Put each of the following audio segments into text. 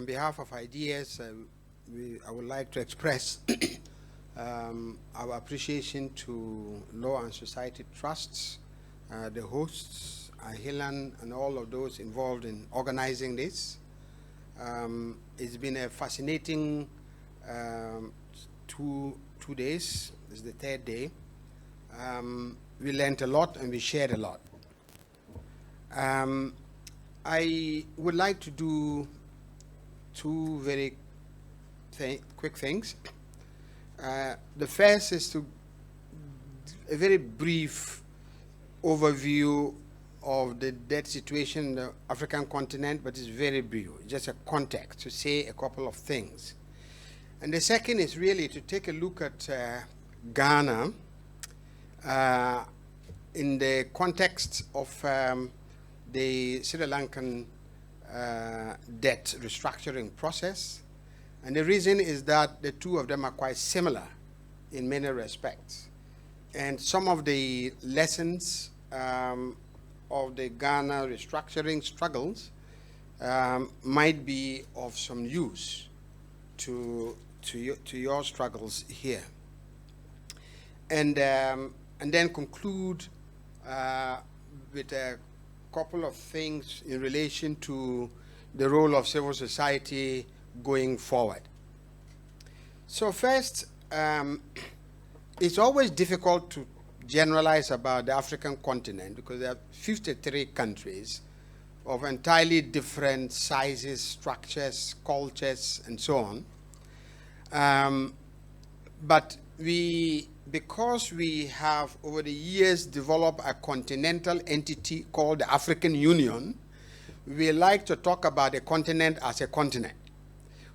On behalf of IDS, I would like to express our appreciation to Law and Society Trusts, the hosts, Ahilan, and all of those involved in organizing this. It's been a fascinating 2 days. This is the 3rd day. We learned a lot and we shared a lot. I would like to do 2 very quick things. The first is a very brief overview of the debt situation in the African continent, but it's very brief, just a context to say a couple of things. And the second is really to take a look at Ghana in the context of the Sri Lankan debt restructuring process. And the reason is that the 2 of them are quite similar in many respects. And some of the lessons of the Ghana restructuring struggles might be of some use to your struggles here. And then conclude with a couple of things in relation to the role of civil society going forward. So first, it's always difficult to generalize about the African continent because there are 53 countries of entirely different sizes, structures, cultures, and so on. But because we have over the years developed a continental entity called the African Union, we like to talk about the continent as a continent,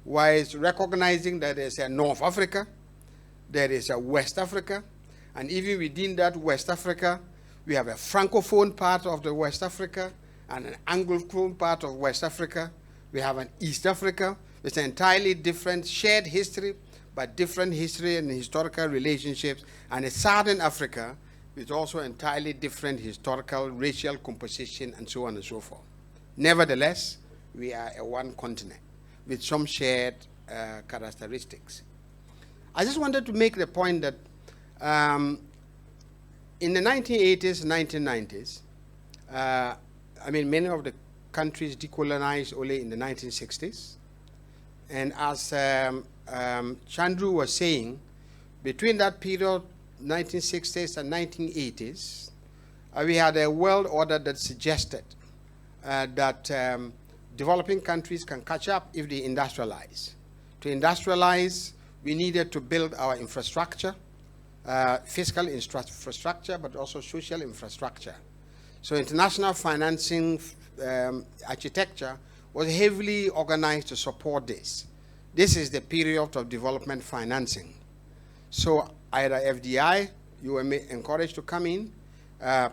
while recognizing that there's a North Africa, there is a West Africa, and even within that West Africa, we have a Francophone part of the West Africa and an Anglophone part of West Africa. We have an East Africa. It's an entirely different shared history, but different history and historical relationships, and a Southern Africa with also entirely different historical, racial composition, and so on and so forth. Nevertheless, we are a one continent with some shared characteristics. I just wanted to make the point that in the 1980s, 1990s, I mean, many of the countries decolonized only in the 1960s. And as Chandru was saying, between that period, 1960s and 1980s, we had a world order that suggested that developing countries can catch up if they industrialize. To industrialize, we needed to build our infrastructure, fiscal infrastructure, but also social infrastructure. So international financing architecture was heavily organized to support this. This is the period of development financing. So either FDI, you were encouraged to come in,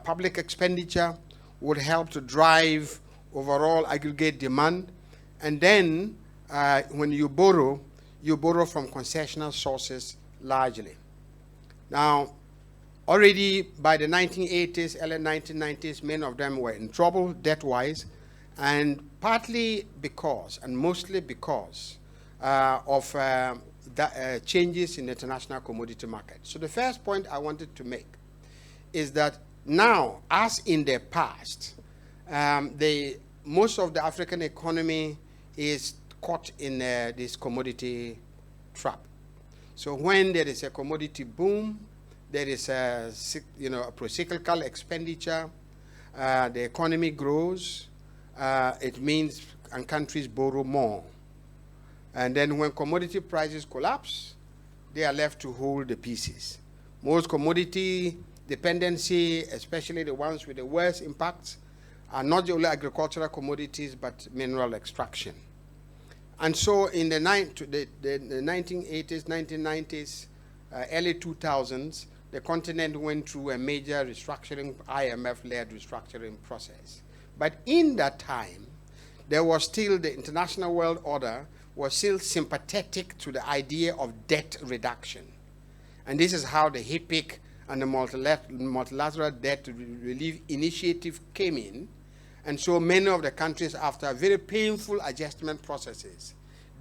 public expenditure would help to drive overall aggregate demand, and then when you borrow from concessional sources largely. Now, already by the 1980s, early 1990s, many of them were in trouble debt-wise, and partly because, and mostly because, of changes in the international commodity market. So the first point I wanted to make is that now, as in the past, most of the African economy is caught in this commodity trap. So when there is a commodity boom, there is a pro-cyclical expenditure, the economy grows, it means and countries borrow more. And then when commodity prices collapse, they are left to hold the pieces. Most commodity dependency, especially the ones with the worst impacts, are not only agricultural commodities, but mineral extraction. And so in the 1980s, 1990s, early 2000s, the continent went through a major restructuring, IMF-led restructuring process. But in that time, there was still the international world order was still sympathetic to the idea of debt reduction. And this is how the HIPIC and the multilateral debt relief initiative came in. And so many of the countries, after very painful adjustment processes,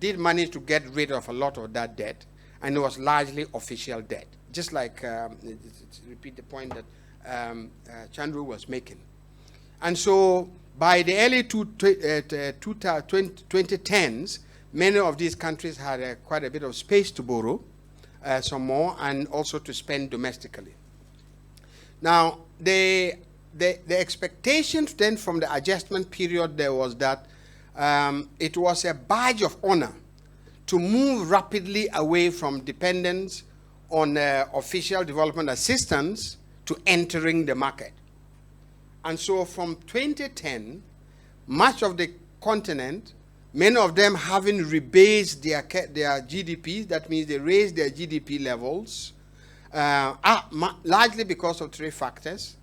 did manage to get rid of a lot of that debt, and it was largely official debt, just like, to repeat the point that Chandru was making. And so by the early 2010s, many of these countries had quite a bit of space to borrow some more, and also to spend domestically. Now, the expectations then from the adjustment period there was that it was a badge of honor to move rapidly away from dependence on official development assistance to entering the market. And so from 2010, much of the continent, many of them having rebased their GDP, that means they raised their GDP levels, largely because of three factors: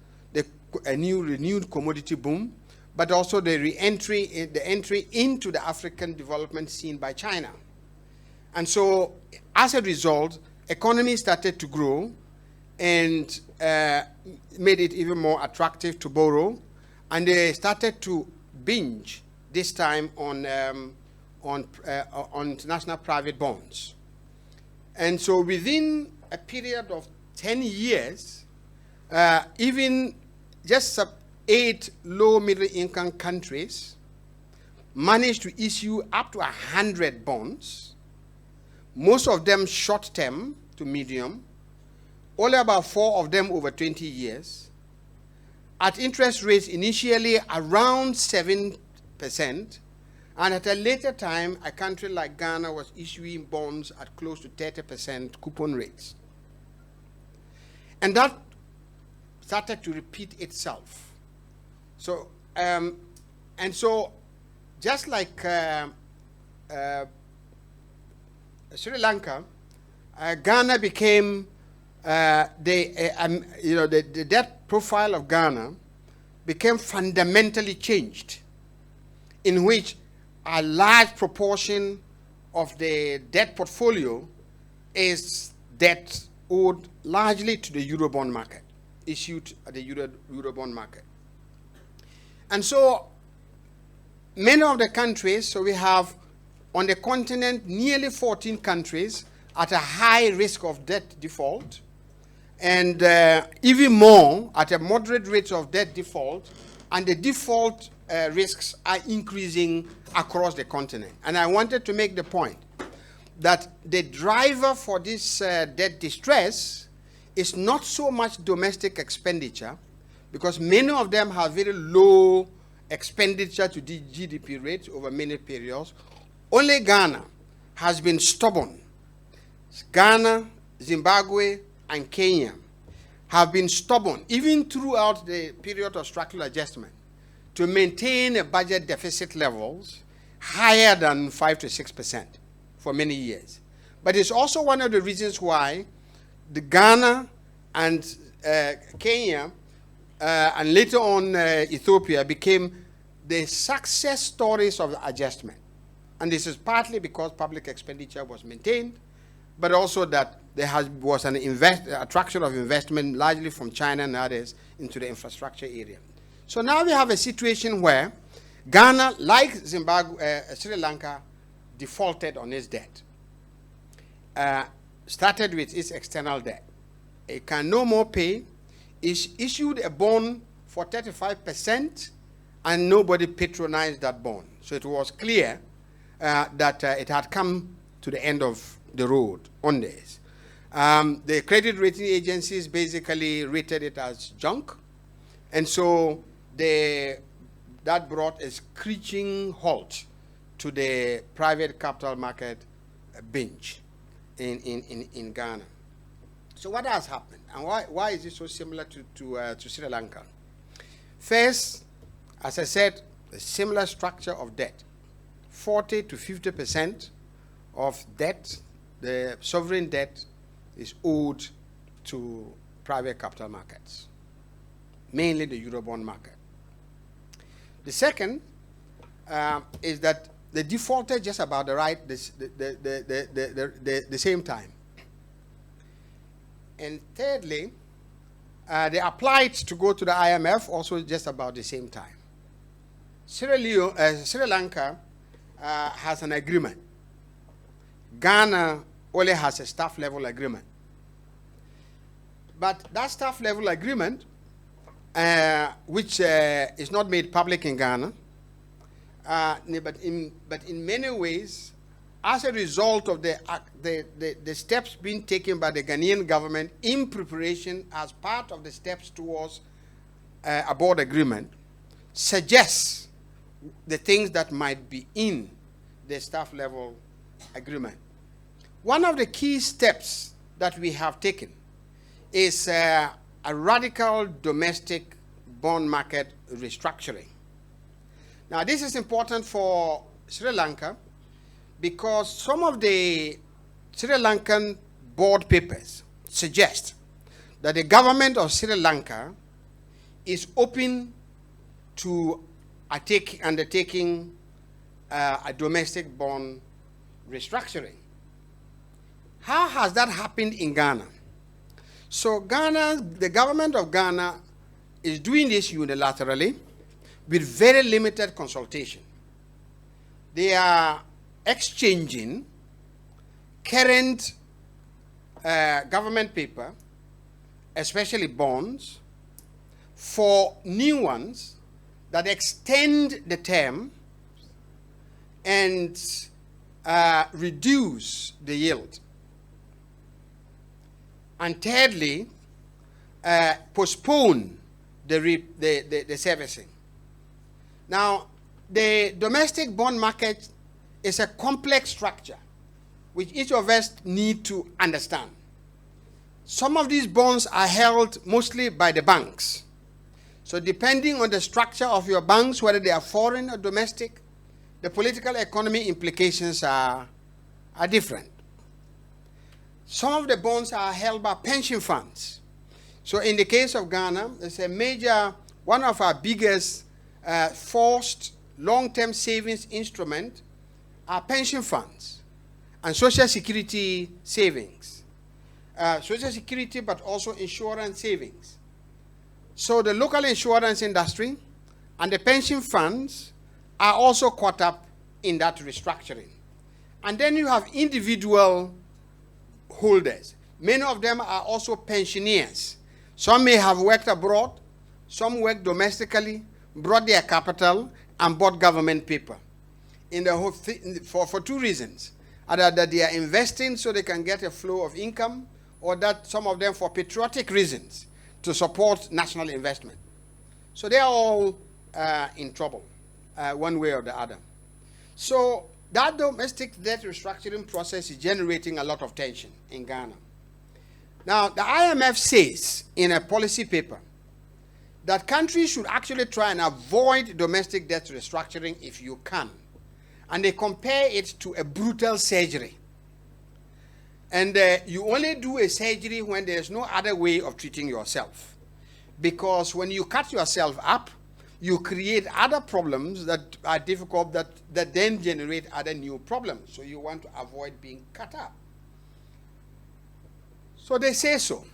a new renewed commodity boom, but also the entry into the African development scene by China. And so, as a result, economies started to grow and made it even more attractive to borrow, and they started to binge this time on international private bonds. And so within a period of 10 years, even just 8 low middle income countries managed to issue up to 100 bonds, most of them short term to medium, only about 4 of them over 20 years, at interest rates initially around 7%, and at a later time, a country like Ghana was issuing bonds at close to 30% coupon rates. And that started to repeat itself. So, and so, just like Sri Lanka, Ghana became the debt profile of Ghana became fundamentally changed, in which a large proportion of the debt portfolio is debt owed largely to the Eurobond market, issued at the Eurobond market. And so many of the countries, so we have on the continent nearly 14 countries at a high risk of debt default, and even more at a moderate rate of debt default, and the default risks are increasing across the continent. And I wanted to make the point that the driver for this debt distress is not so much domestic expenditure, because many of them have very low expenditure to the GDP rates over many periods. Only Ghana has been stubborn. Ghana, Zimbabwe, and Kenya have been stubborn, even throughout the period of structural adjustment, to maintain a budget deficit levels higher than 5 to 6% for many years. But it's also one of the reasons why the Ghana and Kenya and later on Ethiopia became the success stories of the adjustment. And this is partly because public expenditure was maintained, but also that there was an attraction of investment largely from China and others into the infrastructure area. So now we have a situation where Ghana, like Zimbabwe, Sri Lanka, defaulted on its debt. Started with its external debt. It can no more pay. It issued a bond for 35%, and nobody patronized that bond. So it was clear that it had come to the end of the road on this. The credit rating agencies basically rated it as junk, and so that brought a screeching halt to the private capital market binge in Ghana. So what has happened, and why is it so similar to Sri Lanka? First, as I said, a similar structure of debt. 40 to 50% of debt, the sovereign debt, is owed to private capital markets, mainly the Eurobond market. The second is that they defaulted just about the same time. And thirdly, they applied to go to the IMF also just about the same time. Sri Lanka has an agreement Ghana only has a staff level agreement. But that staff level agreement, which is not made public in Ghana, but in many ways, as a result of the steps being taken by the Ghanaian government in preparation as part of the steps towards a board agreement, suggests the things that might be in the staff level agreement. One of the key steps that we have taken is a radical domestic bond market restructuring. Now, this is important for Sri Lanka because some of the Sri Lankan board papers suggest that the government of Sri Lanka is open to undertaking a domestic bond restructuring. How has that happened in Ghana? So the government of Ghana is doing this unilaterally with very limited consultation. They are exchanging current government paper, especially bonds, for new ones that extend the term and reduce the yield. And thirdly, postpone the servicing. Now, the domestic bond market is a complex structure which each of us need to understand. Some of these bonds are held mostly by the banks. So depending on the structure of your banks, whether they are foreign or domestic, the political economy implications are different. Some of the bonds are held by pension funds. So in the case of Ghana, it's a major, one of our biggest forced long-term savings instrument are pension funds and social security savings. Social security, but also insurance savings. So the local insurance industry and the pension funds are also caught up in that restructuring. And then you have individual holders. Many of them are also pensioners. Some may have worked abroad, some work domestically, brought their capital, and bought government paper. In the whole for two reasons. Either that they are investing so they can get a flow of income, or that some of them for patriotic reasons to support national investment. So they are all in trouble, one way or the other. So that domestic debt restructuring process is generating a lot of tension in Ghana. Now, the IMF says in a policy paper that countries should actually try and avoid domestic debt restructuring if you can. And they compare it to a brutal surgery. And you only do a surgery when there's no other way of treating yourself. Because when you cut yourself up, you create other problems that are difficult that then generate other new problems. So you want to avoid being cut up. So they say so.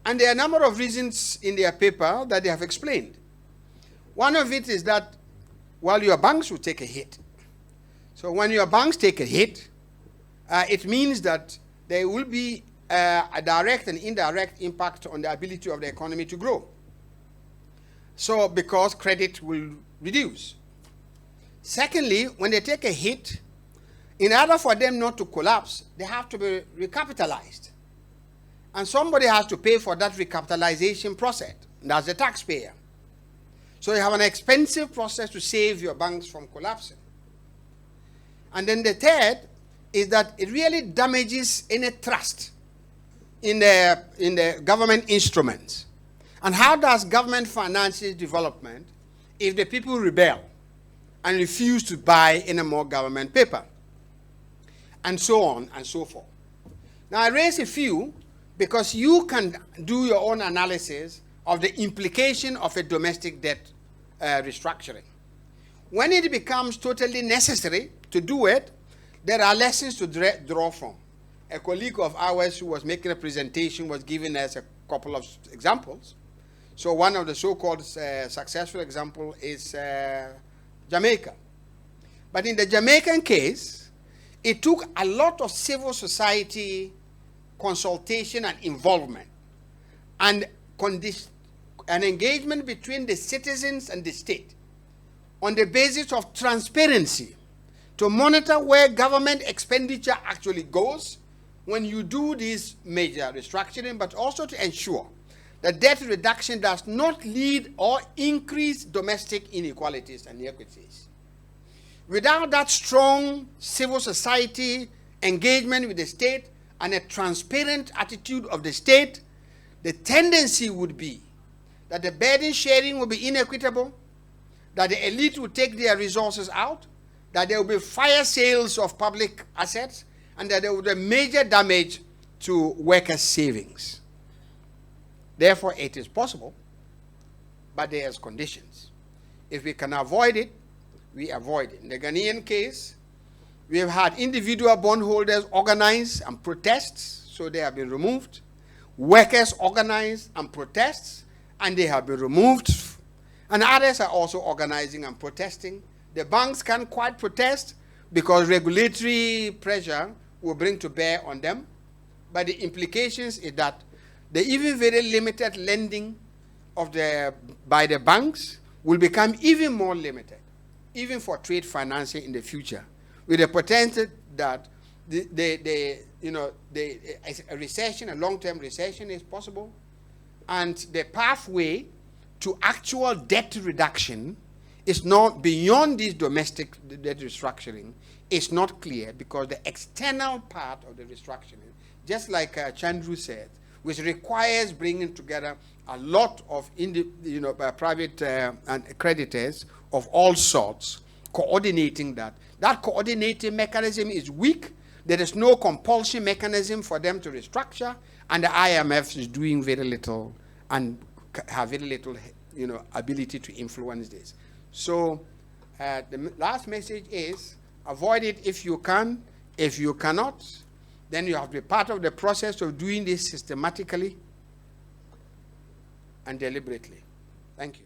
And there are a number of reasons in their paper that they have explained. One of it is that, well, your banks will take a hit. So when your banks take a hit, it means that there will be a direct and indirect impact on the ability of the economy to grow. So because credit will reduce. Secondly, when they take a hit, in order for them not to collapse, they have to be recapitalized. And somebody has to pay for that recapitalization process. That's the taxpayer. So you have an expensive process to save your banks from collapsing. And then the third is that it really damages any trust in the government instruments. And how does government finance development if the people rebel and refuse to buy any more government paper? And so on and so forth. Now, I raise a few because you can do your own analysis of the implication of a domestic debt restructuring. When it becomes totally necessary to do it, there are lessons to draw from. A colleague of ours who was making a presentation was giving us a couple of examples. So one of the so-called successful example is Jamaica. But in the Jamaican case, it took a lot of civil society consultation and involvement, and an engagement between the citizens and the state on the basis of transparency to monitor where government expenditure actually goes when you do this major restructuring, but also to ensure that debt reduction does not lead or increase domestic inequalities and inequities. Without that strong civil society engagement with the state and a transparent attitude of the state, the tendency would be that the burden sharing will be inequitable, that the elite will take their resources out, that there will be fire sales of public assets, and that there will be major damage to workers' savings. Therefore, it is possible, but there's conditions. If we can avoid it, we avoid it. In the Ghanaian case, we have had individual bondholders organize and protest, so they have been removed. Workers organize and protest, and they have been removed. And others are also organizing and protesting. The banks can't quite protest because regulatory pressure will bring to bear on them. But the implications is that the even very limited lending by the banks will become even more limited, even for trade financing in the future, with the potential that a recession, a long-term recession is possible, and the pathway to actual debt reduction is not beyond this domestic debt restructuring. It's not clear because the external part of the restructuring, just like Chandru said, which requires bringing together a lot of private and creditors of all sorts, coordinating that. That coordinating mechanism is weak. There is no compulsion mechanism for them to restructure, and the IMF is doing very little and have very little ability to influence this. So the last message is avoid it if you can. If you cannot, then you have to be part of the process of doing this systematically and deliberately. Thank you.